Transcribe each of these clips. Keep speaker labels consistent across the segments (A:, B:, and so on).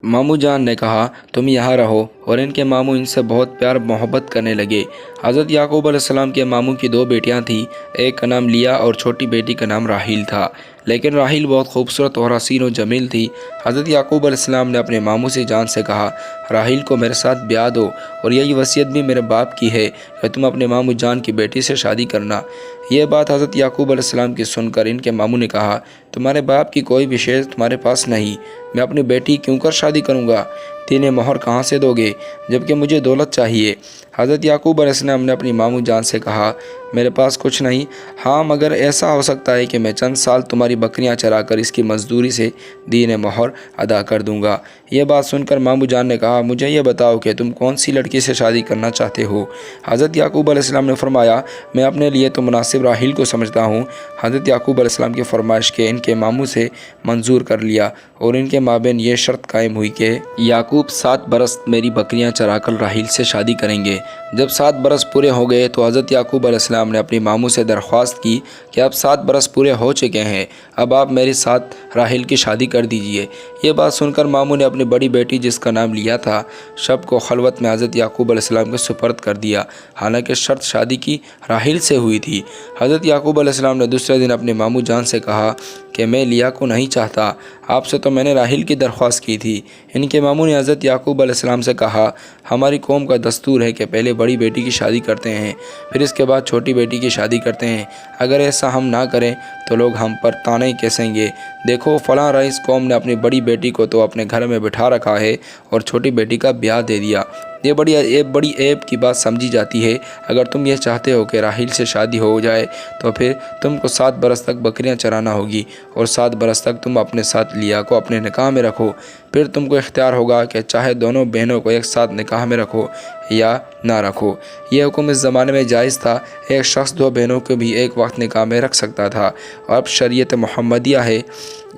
A: मामू जान ने कहा तुम यहाँ रहो, और इनके मामू इनसे बहुत प्यार मोहब्बत करने लगे। हज़रत याकूब अलैहिस्सलाम के मामू की दो बेटियाँ थीं, एक का नाम लिया और छोटी बेटी का नाम राहील था। लेकिन राहील बहुत खूबसूरत और हसीन और जमील थी। हज़रत याकूब अलैहिस्सलाम ने अपने मामू से जान से कहा, राहील को मेरे साथ ब्याह दो, और यही वसीयत भी मेरे बाप की है कि तुम अपने मामू जान की बेटी से शादी करना। यह बात हज़रत याकूब अलैहिस्सलाम की सुनकर इनके मामू ने कहा, तुम्हारे बाप की कोई भी शेर तुम्हारे पास नहीं, मैं अपनी बेटी क्यों कर शादी करूँगा? तीन मोहर कहाँ से दोगे, जबकि मुझे दौलत चाहिए। हज़रत याकूब अलैहिस्सलाम ने अपनी मामू जान से कहा, मेरे पास कुछ नहीं, हाँ मगर ऐसा हो सकता है कि मैं चंद साल तुम्हारी बकरियां चराकर इसकी मजदूरी से दीन मोहर अदा कर दूंगा। यह बात सुनकर मामू जान ने कहा, मुझे यह बताओ कि तुम कौन सी लड़की से शादी करना चाहते हो? हज़रत याकूब अलैहिस्सलाम ने फरमाया, मैं अपने लिए तो मुनासिब राहील को समझता हूँ। हज़रत याकूब अलैहिस्सलाम की फरमाइश के इनके मामू से मंजूर कर लिया, और इनके माबेन ये शर्त कायम हुई कि याकूब 7 बरस मेरी बकरियां चराकर राहील से शादी करेंगे। जब 7 बरस पूरे हो गए तो हज़रत याकूब अलैहिस्सलाम ने अपनी मामू से दरख्वास्त की कि अब 7 बरस पूरे हो चुके हैं, अब आप मेरे साथ राहील की शादी कर दीजिए। ये बात सुनकर मामू ने अपनी बड़ी बेटी जिसका नाम लिया था, शब को खलवत में हज़रत याकूब अलैहिस्सलाम के सुपर्द कर दिया। हालांकि शर्त शादी की राहील से हुई थी। हज़रत याकूब अलैहिस्सलाम ने दूसरे दिन अपने मामू जान से कहा कि मैं लिया को नहीं चाहता, आपसे तो मैंने राहील की दरख्वास्त की थी। इनके मामू ने हज़रत याकूब अलैहिस्सलाम से कहा, हमारी कौम का दस्तूर है कि पहले बड़ी बेटी की शादी करते हैं, फिर इसके बाद छोटी बेटी की शादी करते हैं। अगर ऐसा हम ना करें तो लोग हम पर ताने कसेंगे, देखो फ़लाँ रईस कौम ने अपनी बड़ी बेटी को तो अपने घर में बिठा रखा है और छोटी बेटी का ब्याह दे दिया। ये बड़ी ऐब की बात समझी जाती है। अगर तुम ये चाहते हो कि राहील से शादी हो जाए तो फिर तुमको 7 बरस तक बकरियां चराना होगी, और 7 बरस तक तुम अपने साथ लिया को अपने निकाह में रखो। फिर तुमको इख्तियार होगा कि चाहे दोनों बहनों को एक साथ निकाह में रखो या ना रखो। यह हुक्म इस ज़माने में जायज़ था। एक शख्स 2 बहनों को भी एक वक्त निकाह में रख सकता था। अब शरीयत मुहम्मदिया है,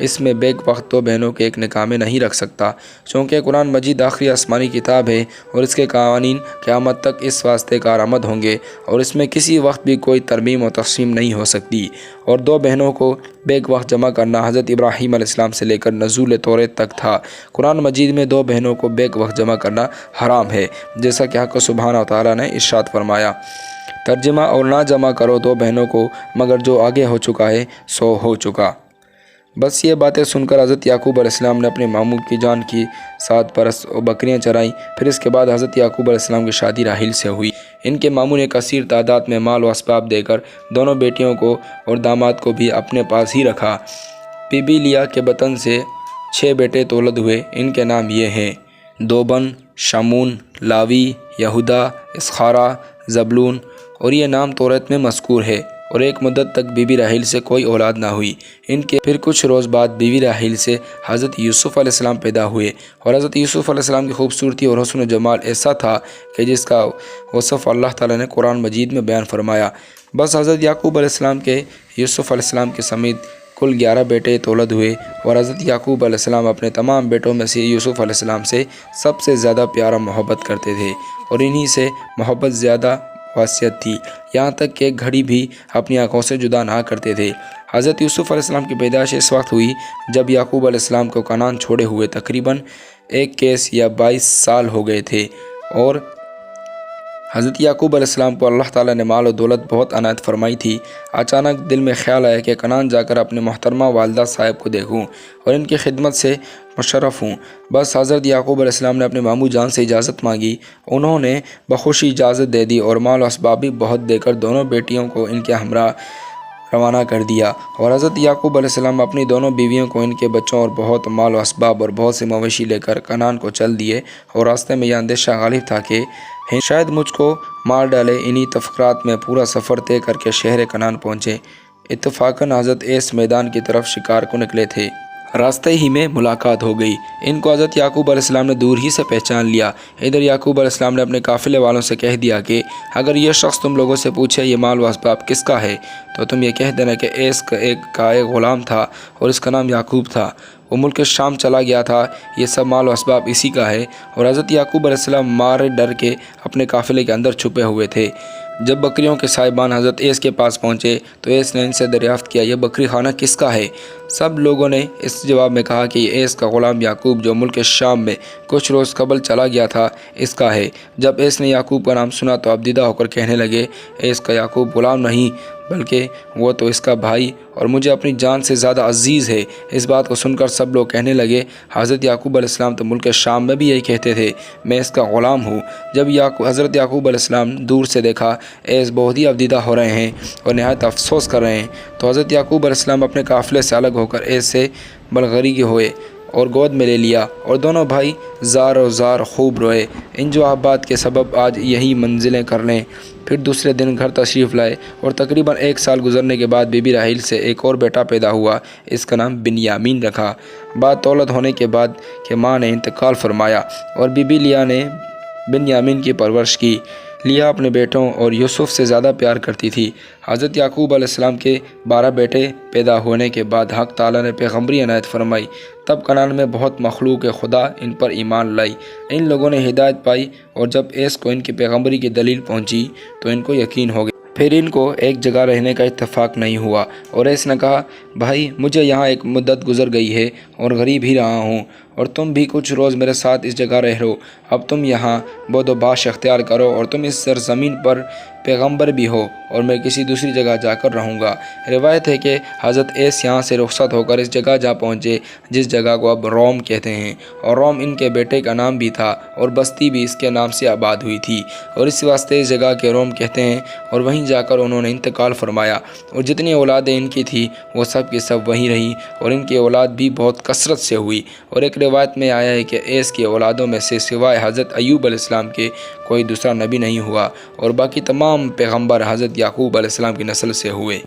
A: इसमें बेक वक्त 2 बहनों के एक निकाह में नहीं रख सकता, चूँकि कुरान मजीद आखिरी आसमानी किताब है और इसके कावानीन क़यामत तक इस वास्ते कारआमद होंगे, और इसमें किसी वक्त भी कोई तरमीम और तक़सीम नहीं हो सकती। और 2 बहनों को बेक वक्त जमा करना हज़रत इब्राहीम अलैहिस्सलाम से लेकर नज़ूल तौरेत तक था। कुरान मजीद में 2 बहनों को बेक वक्त जमा करना हराम है, जैसा कि हक़ सुब्हानहू व तआला ने इरशाद फरमाया, तर्जमा, और ना जमा करो 2 बहनों को मगर जो आगे हो चुका है सो हो चुका। बस ये बातें सुनकर हज़रत याकूब अलैहिस्सलाम ने अपने मामू की जान की 7 बरस और बकरियां चराईं। फिर इसके बाद हज़रत याकूब अलैहिस्सलाम की शादी राहील से हुई। इनके मामू ने कसीर तादाद में माल व असबाब देकर दोनों बेटियों को और दामाद को भी अपने पास ही रखा। बीबी लिया के बतन से 6 बेटे तौलद हुए। इनके नाम ये हैं, दोबन, शमून, लावी, यहूदा, इसखारा, ज़बलून, और ये नाम तौरात में मज़कूर है। और एक मुद्दत तक बीबी राहील से कोई औलाद ना हुई। इनके फिर कुछ रोज़ बाद बीबी राहील से हज़रत यूसुफ़ अलैहिस्सलाम पैदा हुए, और हज़रत यूसुफ़ अलैहिस्सलाम की खूबसूरती और हुस्न जमाल ऐसा था कि जिसका वصف अल्लाह ताला ने कुरान मजीद में बयान फरमाया। बस हज़रत याकूब अलैहिस्सलाम के यूसुफ़ अलैहिस्सलाम के समेत कुल 11 बेटे तौलद हुए, और हज़रत याकूब अलैहिस्सलाम अपने तमाम बेटों में से यूसुफ़ अलैहिस्सलाम से सबसे ज़्यादा प्यारा मोहब्बत करते थे, और इन्हीं से मोहब्बत ज़्यादा वासियत थी, यहाँ तक कि घड़ी भी अपनी आंखों से जुदा ना करते थे। हज़रत यूसुफ़ अलैहिस्सलाम की पैदाइश इस वक्त हुई जब याकूब अलैहिस्सलाम को कनान छोड़े हुए तकरीबन 21 या 22 साल हो गए थे, और हज़रत याकूब अलैहिस्सलाम को अल्लाह ताला ने माल और दौलत बहुत अनायत फरमाई थी। अचानक दिल में ख्याल आया कि कनान जाकर अपने मोहतरमा वालदा साहिब को देखूं और इनकी खिदमत से मुशर्रफ हूँ। बस हज़रत याकूब अलैहिस्सलाम ने अपने मामू जान से इजाज़त मांगी। उन्होंने बखुशी इजाज़त दे दी और माल और असबाब भी बहुत देकर दोनों बेटियों को इनके हमरा रवाना कर दिया। और हज़रत याकूब अलैहिस्सलाम अपनी दोनों बीवियों को, इनके बच्चों और बहुत माल व असबाब और बहुत से मवेशी लेकर कनान को चल दिए। और रास्ते में यह अंदेशा गालिब था कि शायद मुझको मार डाले। इन्हीं तफ़क्रात में पूरा सफ़र तय करके शहर कनान पहुँचे। इत्तफ़ाक़न हज़रत ऐस मैदान की तरफ शिकार को निकले थे। रास्ते ही में मुलाकात हो गई। इनको हज़रत याकूब अलैहिस्सलाम ने दूर ही से पहचान लिया। इधर याकूब अलैहिस्सलाम ने अपने काफ़िले वालों से कह दिया कि अगर यह शख्स तुम लोगों से पूछे ये माल व असबाब किसका है, तो तुम ये कह देना कि ऐस का एक ग़ुलाम था और इसका नाम याकूब था, वो मुल्क शाम चला गया था, ये सब माल व असबाब इसी का है। और हज़रत याकूब अलैहिस्सलाम मारे डर के अपने काफ़िले के अंदर छुपे हुए थे। جب بکریوں کے صاحبان حضرت ایس کے پاس پہنچے تو ایس نے ان سے دریافت کیا یہ بکری خانہ کس کا ہے؟ سب لوگوں نے اس جواب میں کہا کہ یہ ایس کا غلام یعقوب جو ملک شام میں کچھ روز قبل چلا گیا تھا اس کا ہے۔ جب ایس نے یعقوب کا نام سنا تو ابدیدہ ہو کر کہنے لگے ایس کا یعقوب غلام نہیں بلکہ وہ تو اس کا بھائی اور مجھے اپنی جان سے زیادہ عزیز ہے۔ اس بات کو سن کر سب لوگ کہنے لگے حضرت یعقوب علیہ السلام تو ملک شام میں بھی یہی کہتے تھے میں اس کا غلام ہوں۔ جب حضرت یعقوب علیہ السلام دور سے دیکھا ایس بہت ہی ابدیدہ ہو رہے ہیں اور نہایت افسوس کر رہے ہیں تو حضرت یعقوب علیہ السلام اپنے قافلے سے الگ ہو کر ایس سے بلغری ہوئے اور گود میں لے لیا اور دونوں بھائی زار و زار خوب روئے۔ ان جوابات کے سبب آج یہی منزلیں کر لیں۔ پھر دوسرے دن گھر تشریف لائے اور تقریباً 1 سال گزرنے کے بعد بی بی راحیل سے ایک اور بیٹا پیدا ہوا۔ اس کا نام بنیامین رکھا۔ بعد دولت ہونے کے بعد کہ ماں نے انتقال فرمایا اور بی بی لیا نے بنیامین کی پرورش کی۔ لیا اپنے بیٹوں اور یوسف سے زیادہ پیار کرتی تھی۔ حضرت یعقوب علیہ السلام کے 12 بیٹے پیدا ہونے کے بعد حق تعالیٰ نے پیغمبری عنایت فرمائی۔ تب کنعان میں بہت مخلوق خدا ان پر ایمان لائی۔ ان لوگوں نے ہدایت پائی اور جب ایس کو ان کی پیغمبری کی دلیل پہنچی تو ان کو یقین ہو گیا۔ پھر ان کو ایک جگہ رہنے کا اتفاق نہیں ہوا اور ایس نے کہا بھائی مجھے یہاں ایک مدت گزر گئی ہے اور غریب ہی رہا ہوں اور تم بھی کچھ روز میرے ساتھ اس جگہ رہ رہو۔ اب تم یہاں بود و باش اختیار کرو اور تم اس سرزمین پر پیغمبر بھی ہو اور میں کسی دوسری جگہ جا کر رہوں گا۔ روایت ہے کہ حضرت ایس یہاں سے رخصت ہو کر اس جگہ جا پہنچے جس جگہ کو اب روم کہتے ہیں اور روم ان کے بیٹے کا نام بھی تھا اور بستی بھی اس کے نام سے آباد ہوئی تھی اور اس واسطے اس جگہ کے روم کہتے ہیں۔ اور وہیں جا کر انہوں نے انتقال فرمایا اور جتنی اولادیں ان کی تھی وہ سب کی سب وہیں رہیں اور ان کی اولاد بھی بہت کثرت سے ہوئی۔ اور ایک روایت میں آیا ہے کہ ایس کی اولادوں میں سے سوائے حضرت ایوب علیہ السلام کے کوئی دوسرا نبی نہیں ہوا اور باقی تمام پیغمبر حضرت یعقوب علیہ السلام کی نسل سے ہوئے۔